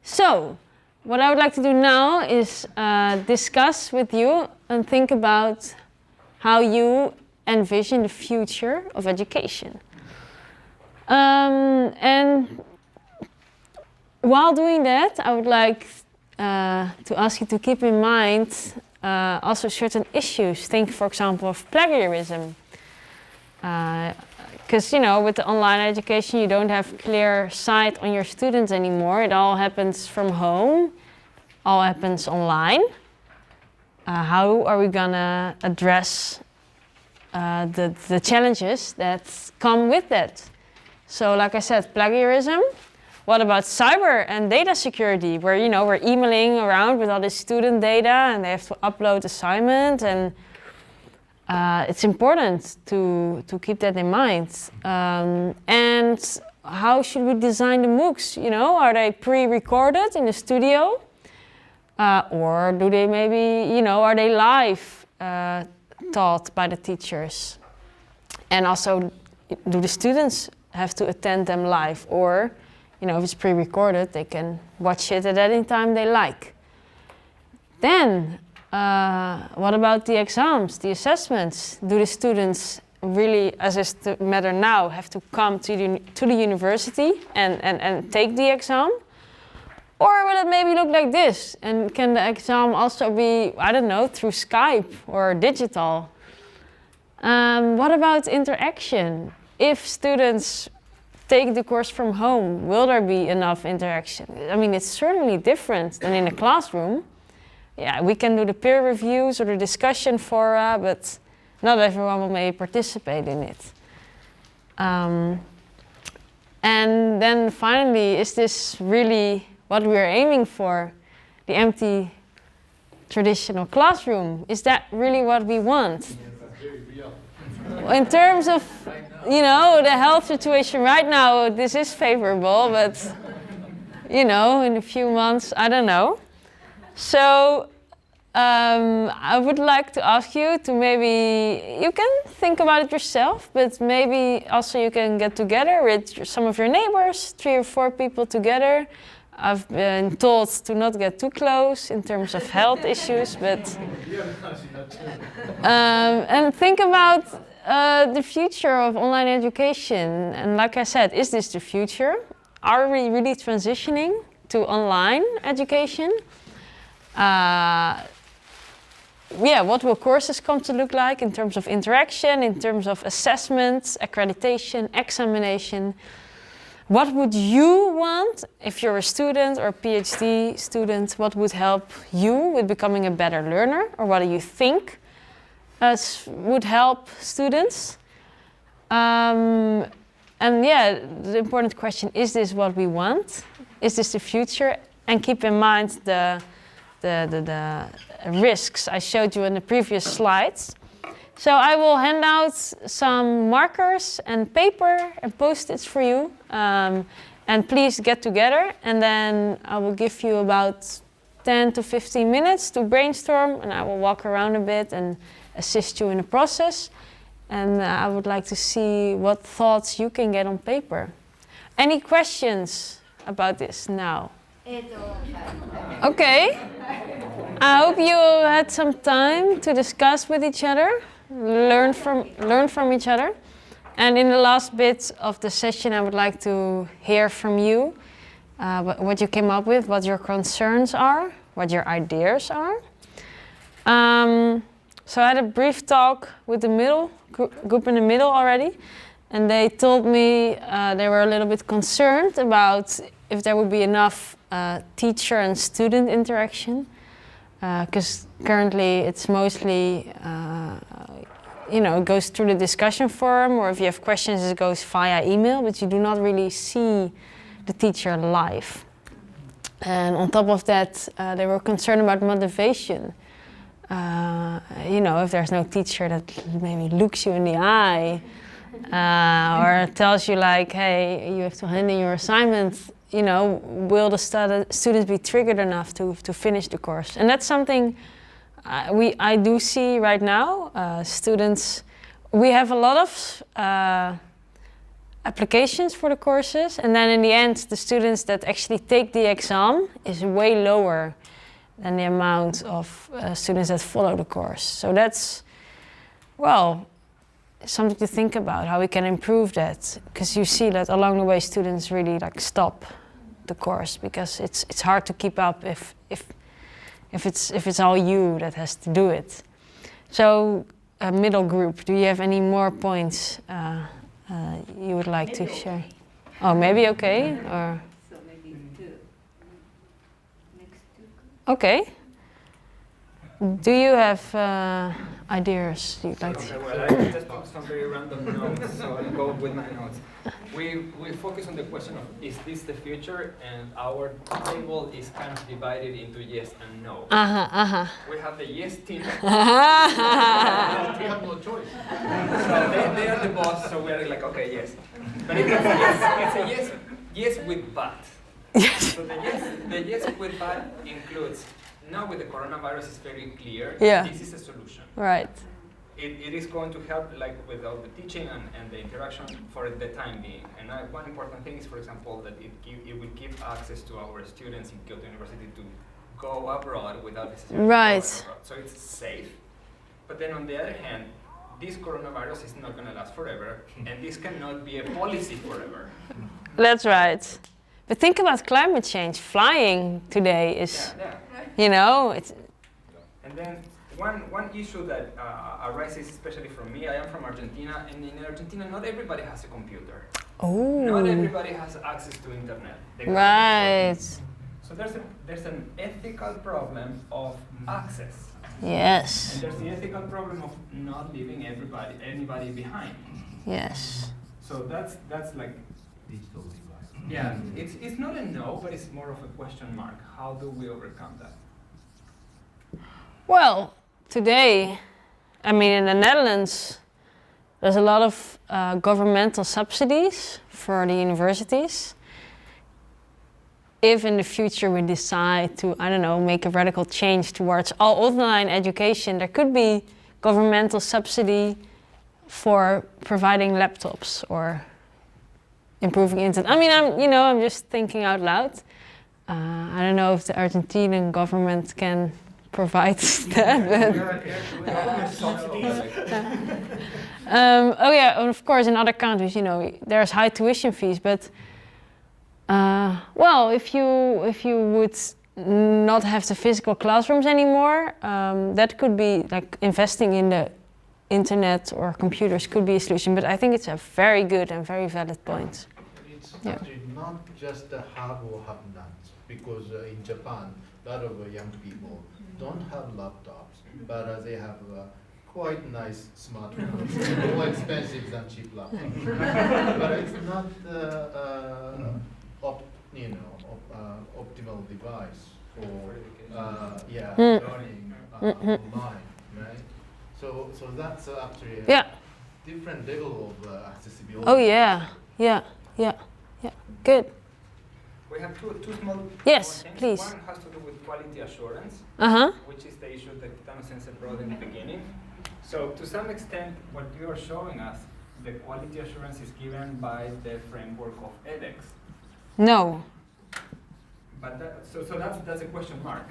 So, what I would like to do now is discuss with you and think about how you envision the future of education. And while doing that, I would like to ask you to keep in mind also certain issues. Think, for example, of plagiarism. Because, you know, with the online education, you don't have clear sight on your students anymore. It all happens from home, all happens online. How are we gonna address the challenges that come with that? So, like I said, plagiarism. What about cyber and data security, where, you know, we're emailing around with all this student data and they have to upload assignment, and it's important to keep that in mind. And how should we design the MOOCs? You know, are they pre-recorded in the studio? Or do they maybe, you know, are they live taught by the teachers? And also, do the students have to attend them live? Or, you know, if it's pre-recorded, they can watch it at any time they like. Then, what about the exams, the assessments? Do the students really, as is the matter now, have to come to the university and take the exam? Or will it maybe look like this? And can the exam also be, I don't know, through Skype or digital? What about interaction? If students take the course from home, will there be enough interaction? I mean, it's certainly different than in a classroom. Yeah, we can do the peer reviews or the discussion fora, but not everyone will maybe participate in it. And then finally, is this really what we're aiming for? The empty traditional classroom, is that really what we want? In terms of, you know, the health situation right now, this is favorable, but, you know, in a few months, I don't know. So I would like to ask you to maybe, you can think about it yourself, but maybe also you can get together with some of your neighbors, 3 or 4 people together. I've been told to not get too close in terms of health issues, but and think about the future of online education. And like I said, is this the future? Are we really transitioning to online education? Yeah, what will courses come to look like in terms of interaction, in terms of assessment, accreditation, examination? What would you want if you're a student or a PhD student? What would help you with becoming a better learner? Or what do you think would help students? And yeah, the important question, is this what we want? Is this the future? And keep in mind the risks I showed you in the previous slides. So I will hand out some markers and paper and post-its for you. And please get together, and then I will give you about 10 to 15 minutes to brainstorm, and I will walk around a bit and assist you in the process. And I would like to see what thoughts you can get on paper. Any questions about this now? Okay. I hope you had some time to discuss with each other, learn from each other. And in the last bit of the session, I would like to hear from you what you came up with, what your concerns are, what your ideas are. So I had a brief talk with the group in the middle already, and they told me they were a little bit concerned about if there would be enough teacher and student interaction, because currently it's mostly you know, it goes through the discussion forum, or if you have questions, it goes via email, but you do not really see the teacher live. And on top of that, they were concerned about motivation. You know, if there's no teacher that maybe looks you in the eye, or tells you like, hey, you have to hand in your assignment, you know, will the students be triggered enough to finish the course? And that's something I do see right now. Students, we have a lot of applications for the courses, and then in the end the students that actually take the exam is way lower than the amount of students that follow the course. So that's, well, something to think about, how we can improve that, because you see that along the way students really like stop the course because it's hard to keep up if it's all you that has to do it. So a middle group, do you have any more points you would like to share? Oh, maybe okay, or So maybe next two. okay. Do you have ideas you'd like to? Okay, well, I just took some very random notes, so I'll go with my notes. We focus on the question of, is this the future? And our table is kind of divided into yes and no. We have the yes team. We have no choice. So they are the boss, so we're like, okay, yes. But it's a yes with but. Yes. So the yes with but includes, now with the coronavirus, it's very clear, Yeah. this is a solution. Right. It is going to help, like with all the teaching and the interaction for the time being. And one important thing is, for example, that it will give access to our students in Kyoto University to go abroad without necessarily Right. going abroad. So it's safe. But then on the other hand, this coronavirus is not going to last forever, and this cannot be a policy forever. That's right. But think about climate change. Flying today is, you know, it's. And then one issue that arises, especially from me, I am from Argentina, and in Argentina, not everybody has a computer. Oh. Not everybody has access to internet. They can't Right. afford it. So there's an ethical problem of access, Yes. and there's the ethical problem of not leaving anybody behind. Yes. So that's like, Digital device. yeah, it's not a no, but it's more of a question mark. How do we overcome that? Well, today, I mean, in the Netherlands, there's a lot of governmental subsidies for the universities. If in the future we decide to, I don't know, make a radical change towards all online education, there could be governmental subsidy for providing laptops or improving internet. I mean, I'm just thinking out loud. I don't know if the Argentinian government can provide that, but oh yeah, and of course in other countries, you know, there's high tuition fees, but well, if you would not have the physical classrooms anymore, that could be like investing in the internet or computers could be a solution. But I think it's a very good and very valid point. It's Yeah. actually not just the have or have nots, because in Japan, a lot of young people don't have laptops, but they have quite nice smartphones, more expensive than cheap laptops. But it's not optimal device for learning online, right? So that's actually a Yeah. different level of accessibility. Oh yeah. Good. We have two small Yes, things. please. One has to do with quality assurance, Uh-huh. which is the issue that Tano-sensei brought in the beginning. So to some extent, what you are showing us, the quality assurance is given by the framework of edX. No. But that's a question mark.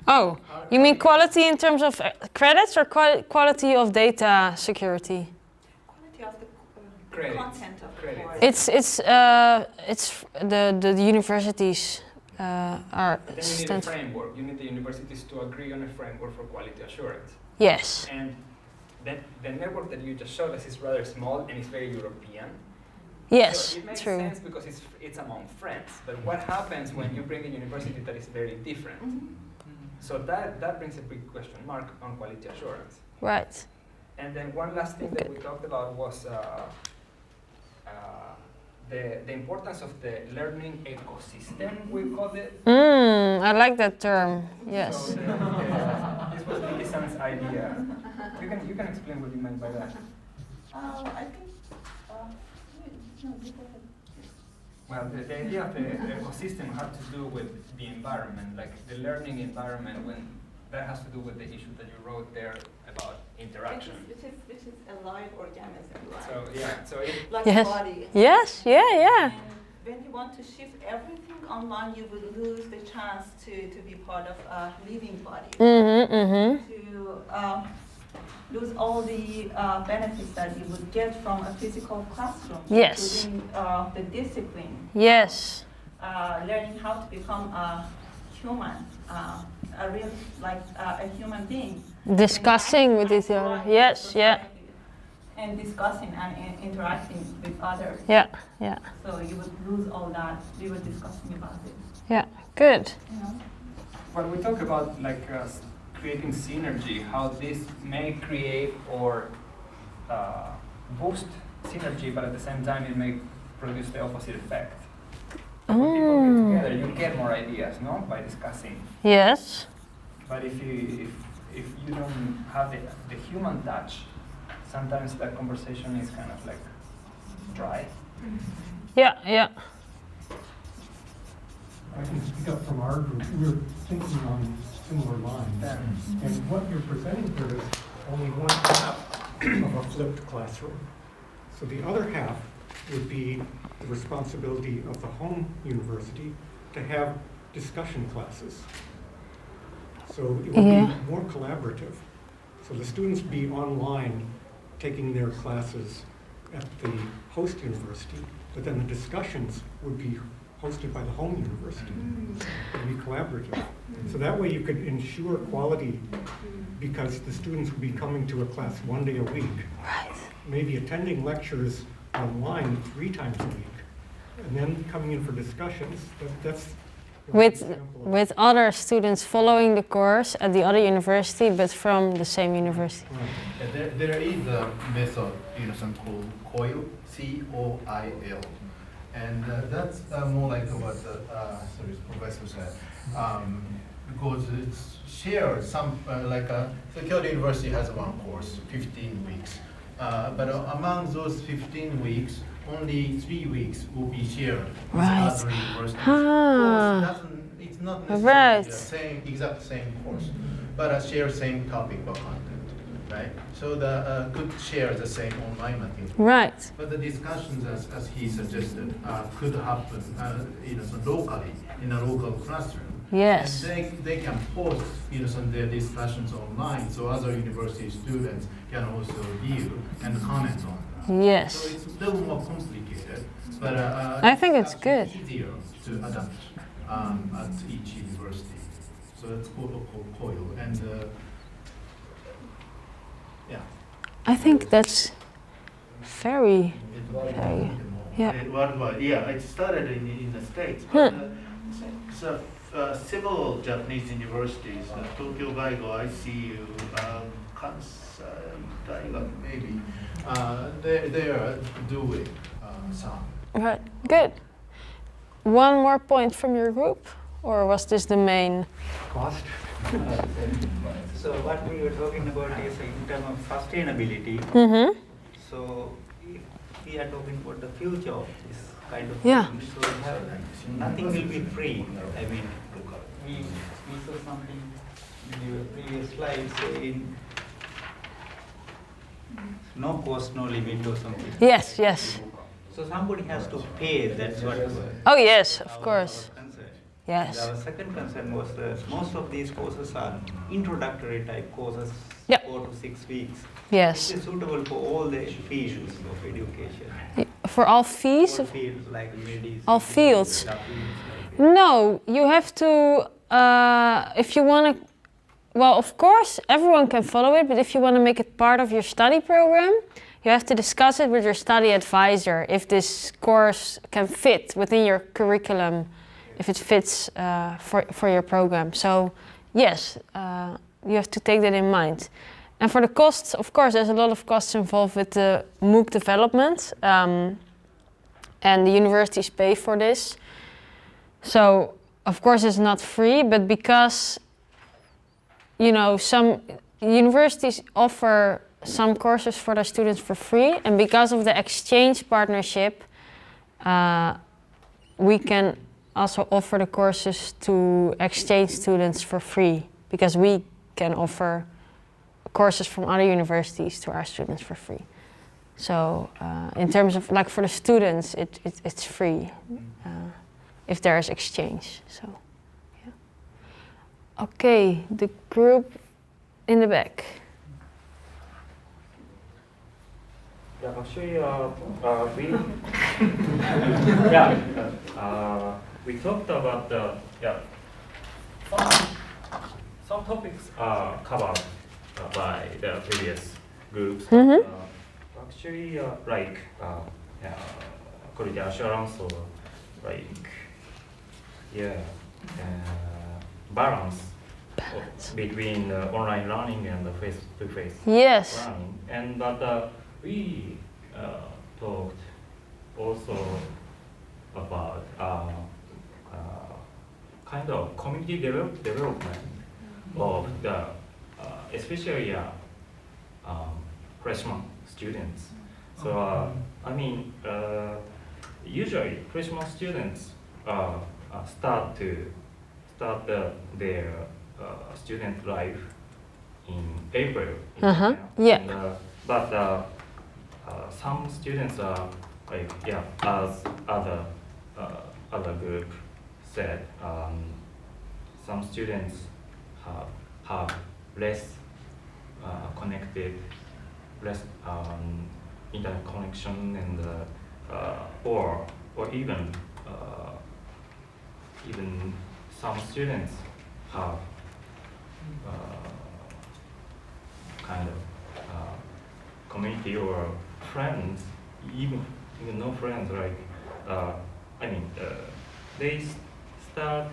Oh, you mean quality in terms of credits or quality of data security? Quality of the Credits. content of the Credits. course. It's the universities are But then you need a stand. framework. You need the universities to agree on a framework for quality assurance. Yes. And the network that you just showed us is rather small and it's very European. Yes. So it makes True. sense because it's among friends. But what happens when you bring a university that is very different? So that brings a big question mark on quality assurance. Right. And then one last thing that we talked about was the importance of the learning ecosystem, we called it. I like that term. Yes. So this was Lily-san's idea. You can explain what you meant by that. I think, no, Well, the idea of the ecosystem had to do with the environment, like the learning environment, when that has to do with the issue that you wrote there about interaction. Which is a live organism, right? So yeah, so it, Like Yes. a body. Yes, yeah, yeah. And when you want to shift everything online, you will lose the chance to be part of a living body. To lose all the benefits that you would get from a physical classroom, Yes. including the discipline, Yes. learning how to become a human, a real, like a human being. Discussing with each other. Interacting Yes, with yeah. society, and discussing and interacting with others. Yeah, yeah, So you would lose all that. We were discussing about it. yeah. Good. You know? when we talk about like creating synergy, how this may create or boost synergy, but at the same time it may produce the opposite effect. When people get together, you get more ideas, no, by discussing. Yes. But if you don't have the human touch, sometimes that conversation is kind of like dry. Yeah, yeah. I can speak up from our group. We're thinking on similar lines. And what you're presenting here is only one half of a flipped classroom. So the other half would be the responsibility of the home university to have discussion classes. So it would Yeah. be more collaborative. So the students would be online taking their classes at the host university, but then the discussions would be hosted by the home university. It would be collaborative. So that way you could ensure quality because the students would be coming to a class 1 day a week. Right. Maybe attending lectures online 3 times a week. And then coming in for discussions. That's one example of- With other students following the course at the other university, but from the same university. Right. There is a method, something called COIL, C-O-I-L. And that's more like what the professor said, because it's shared. So Kyoto University has one course, 15 weeks, but among those 15 weeks, only 3 weeks will be shared with Right. other universities. Ah. It's not necessarily Right. the exact same course, but share same topic or content, right? So the could share the same online material. Right. But the discussions, as he suggested, could happen, locally in a local classroom. Yes. And they can post, some their discussions online, so other university students can also view and comment on them. Yes. So it's a little more complicated, but I think it's actually good. easier to adapt at each university. So that's called COIL, and yeah. I think that's very, yeah. Worldwide, yeah, it started in the States. So several Japanese universities, Tokyo Gaigo, ICU, Kansai Daigaku, maybe, they are doing some. Right. Good. One more point from your group, or was this the main? Cost? So what we were talking about is in terms of sustainability. Mm-hmm. So if we are talking about the future of this kind of Yeah. thing, so nothing will be free. I mean, we saw something in the previous slide saying no cost, no limit or something. Yes. Yes. So somebody has to pay. That's what. Oh yes, of our course. concern. Yes. And our second concern was that most of these courses are introductory type courses, Yeah. 4 to 6 weeks. Yes. It is suitable for all the fields of education. For all fees. All fields like medicine. All fields. like No, you have to. If you want to. Well, of course, everyone can follow it, but if you want to make it part of your study program, you have to discuss it with your study advisor if this course can fit within your curriculum, if it fits for your program. So, yes, you have to take that in mind. And for the costs, of course, there's a lot of costs involved with the MOOC development, and the universities pay for this. So, of course, it's not free, but because some universities offer some courses for their students for free, and because of the exchange partnership, we can also offer the courses to exchange students for free, because we can offer courses from other universities to our students for free. So in terms of like for the students, it's free if there is exchange. So yeah. Okay, the group in the back. Yeah, actually, we talked about some topics are covered by the previous groups. Actually, like quality assurance or like balance between online learning and the face-to-face Yes. learning, and but we talked also about kind of community development of the especially freshman students. So I mean, usually freshman students start their student life in April. Yeah. And, but some students are like as other group said, some students have less connected, less internet connection, and or even some students have kind of community or friends, even no friends. Like I mean, they start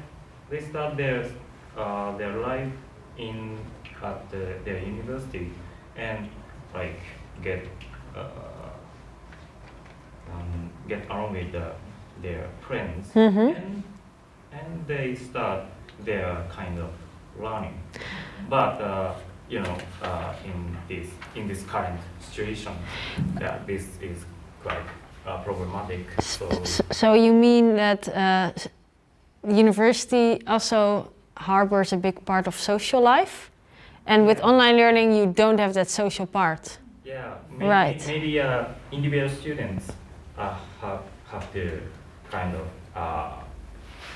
their life at their university and like get along with their friends, and they start their kind of learning. But in this current situation, this is quite problematic. So you mean that university also harbors a big part of social life, and with online learning you don't have that social part. Yeah, Right. Maybe individual students have to kind of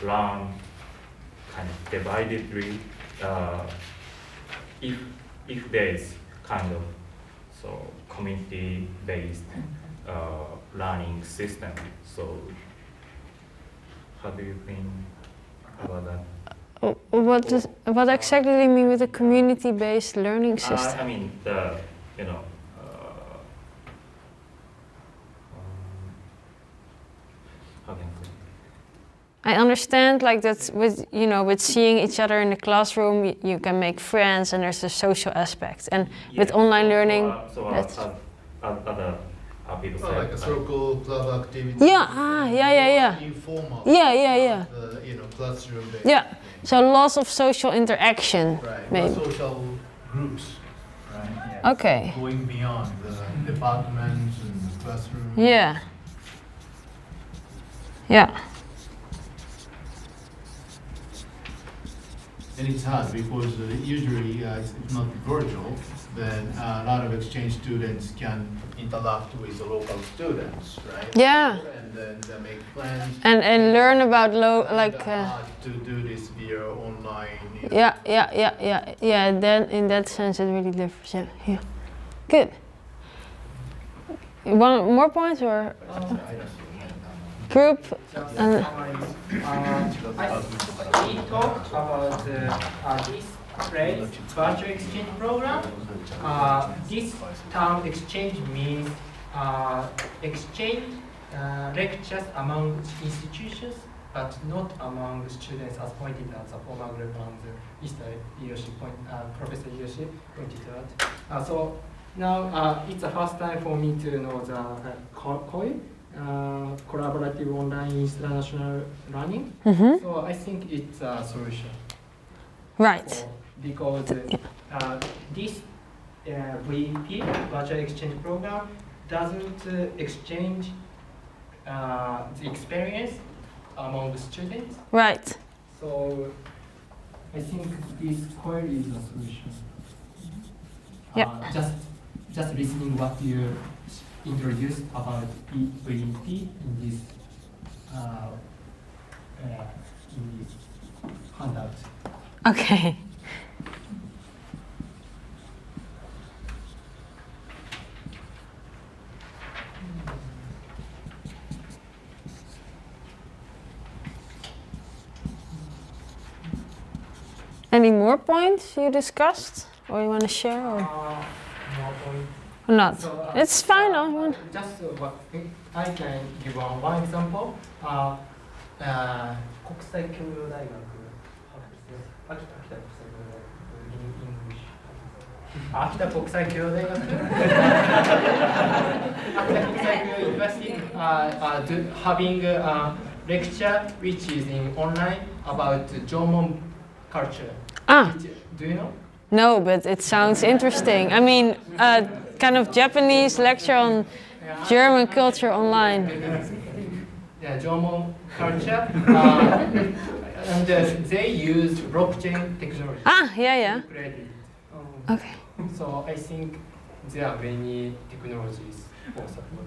learn kind of dividedly if there is kind of community-based learning system. So how do you think about that? What exactly do you mean with a community-based learning system? I mean how can I say? I understand like that with seeing each other in the classroom you can make friends and there's a social aspect, and with online learning that's other people say Like a circle, club activity. Yeah. Informal. Yeah. Classroom based. Yeah, so lots of social interaction. Right. Maybe. Social groups. Right. Yeah. Okay. Going beyond the departments and the classroom. Yeah. And it's hard because usually if not virtual, then a lot of exchange students can interact with the local students, right? Yeah. And then they make plans. And learn about hard to do this via online. Yeah. Then in that sense it really differs. Yeah. Good. One more point or group? We talked about this phrase, virtual exchange program. This term exchange means exchange lectures among institutions, but not among students, as pointed out the former group and Professor Yoshi pointed out. So now it's the first time for me to know the COI. Collaborative online international learning. So I think it's a solution. Right. Because this VEP, virtual exchange program, doesn't exchange the experience among the students. Right. So I think this COIL is a solution. Yeah. Just listening what you introduced about EVT in this handout. Okay. Any more points you discussed or you want to share? Or? More point. Or not? So, It's fine. No? Just I can give one example. 国際教養大学秋田国際教養大学University having a lecture which is in online about Jomon culture. Do you know? No, but it sounds interesting. I mean, kind of Japanese lecture on German culture online. Yeah, Jomon culture. And they use blockchain technology. Yeah. To create it. Okay. So I think there are many technologies for support.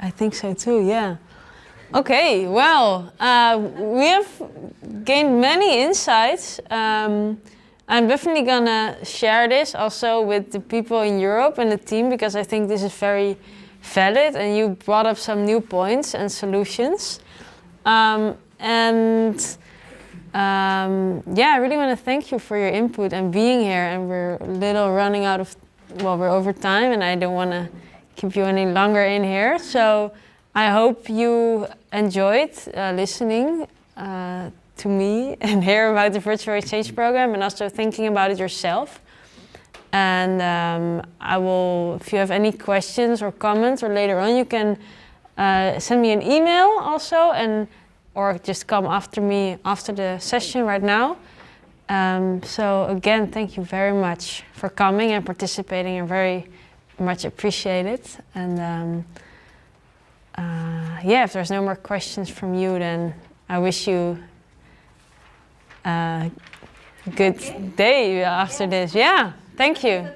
I think so too, yeah. Okay, well, we have gained many insights. I'm definitely gonna share this also with the people in Europe and the team because I think this is very valid and you brought up some new points and solutions. Yeah, I really want to thank you for your input and being here. And we're a little running out of, well, we're over time and I don't want to keep you any longer in here. So I hope you enjoyed listening to me and hear about the Virtual Exchange Program and also thinking about it yourself. And I will, if you have any questions or comments or later on, you can send me an email also or just come after me after the session right now. So again, thank you very much for coming and participating. I very much appreciate it. And yeah, if there's no more questions from you, then I wish you a good day after this. Yeah, thank you.